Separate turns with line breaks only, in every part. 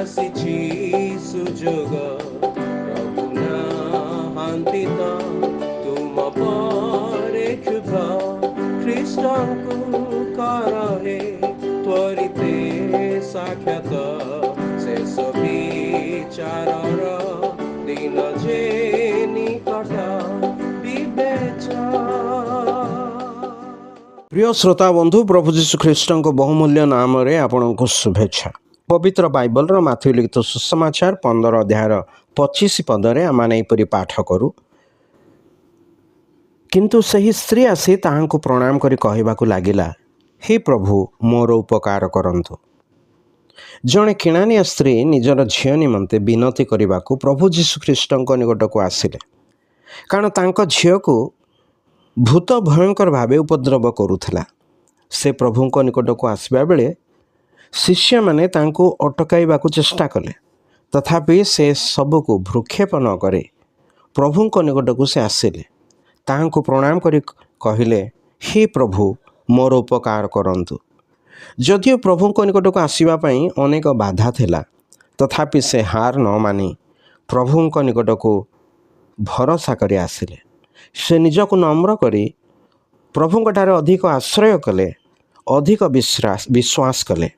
ଆସିଛି ସୁଯୋଗ ପ୍ରଭୁ ନାହାନ୍ତି ତ ତୁମ ପରେ କ୍ଷୁଧ ଖ୍ରୀଷ୍ଟଙ୍କୁ କରହେ ତ୍ୱରିତେ ସାକ୍ଷାତ ଶେଷ ବିଚାରର ଦିନ ଯେ ନିକଟ প্রিয় শ্ରୋତା ବନ୍ଧୁ ପ୍ରଭୁ ଯୀଶୁ ଖ୍ରୀଷ୍ଟଙ୍କ ବହୁମୂଲ୍ୟ ନାମରେ ଆପଣଙ୍କୁ ଶୁଭେଚ୍ଛା। ପବିତ୍ର ବାଇବଲର ମାଥ୍ୟୁ ଲିଖିତ ସୁସମାଚାର 15 ଅଧ୍ୟାୟର 25 ପଦରେ ଆମେ ଏହିପରି ପାଠ କରୁ। କିନ୍ତୁ ସେହି ସ୍ତ୍ରୀ ଆସି ତାହାଙ୍କୁ ପ୍ରଣାମ କରି କହିବାକୁ ଲାଗିଲା, ହେ ପ୍ରଭୁ, ମୋର ଉପକାର କରନ୍ତୁ। ଜଣେ କିଣାଣିଆ ସ୍ତ୍ରୀ ନିଜର ଝିଅ ନିମନ୍ତେ ବିନତି କରିବାକୁ ପ୍ରଭୁ ଯୀଶୁ ଖ୍ରୀଷ୍ଟଙ୍କ ନିକଟକୁ ଆସିଲେ, କାରଣ ତାଙ୍କ ଝିଅକୁ ଭୂତ ଭୟଙ୍କର ଭାବେ ଉପଦ୍ରବ କରୁଥିଲା। ସେ ପ୍ରଭୁଙ୍କ ନିକଟକୁ ଆସିବା ବେଳେ ଶିଷ୍ୟମାନେ ତାଙ୍କୁ ଅଟକାଇବାକୁ ଚେଷ୍ଟା କଲେ, ତଥାପି ସେ ସବୁକୁ ଭ୍ରୂକ୍ଷେପ ନ କରି ପ୍ରଭୁଙ୍କ ନିକଟକୁ ସେ ଆସିଲେ। ତାହାଙ୍କୁ ପ୍ରଣାମ କରି କହିଲେ, ହେ ପ୍ରଭୁ, ମୋର ଉପକାର କରନ୍ତୁ। ଯଦିଓ ପ୍ରଭୁଙ୍କ ନିକଟକୁ ଆସିବା ପାଇଁ ଅନେକ ବାଧା ଥିଲା, ତଥାପି ସେ ହାର ନ ମାନି ପ୍ରଭୁଙ୍କ ନିକଟକୁ ଭରସା କରି ଆସିଲେ। ସେ ନିଜକୁ ନମ୍ର କରି ପ୍ରଭୁଙ୍କଠାରେ ଅଧିକ ଆଶ୍ରୟ କଲେ, ଅଧିକ ବିଶ୍ୱାସ କଲେ।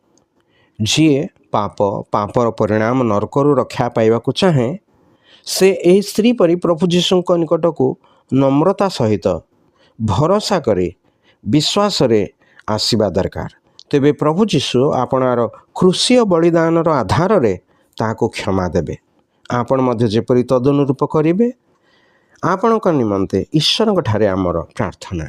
ଯିଏ ପାପର ପରିଣାମ ନରକରୁ ରକ୍ଷା ପାଇବାକୁ ଚାହେଁ, ସେ ଏହି ସ୍ତ୍ରୀ ପରି ପ୍ରଭୁ ଯୀଶୁଙ୍କ ନିକଟକୁ ନମ୍ରତା ସହିତ ଭରସା କରି ବିଶ୍ୱାସରେ ଆସିବା ଦରକାର। ତେବେ ପ୍ରଭୁ ଯୀଶୁ ଆପଣାର କୃଷୀୟ ବଳିଦାନର ଆଧାରରେ ତାହାକୁ କ୍ଷମା ଦେବେ। ଆପଣ ମଧ୍ୟ ଯେପରି ତଦନୁରୂପ କରିବେ, ଆପଣଙ୍କ ନିମନ୍ତେ ଈଶ୍ୱରଙ୍କ ଠାରେ ଆମର ପ୍ରାର୍ଥନା।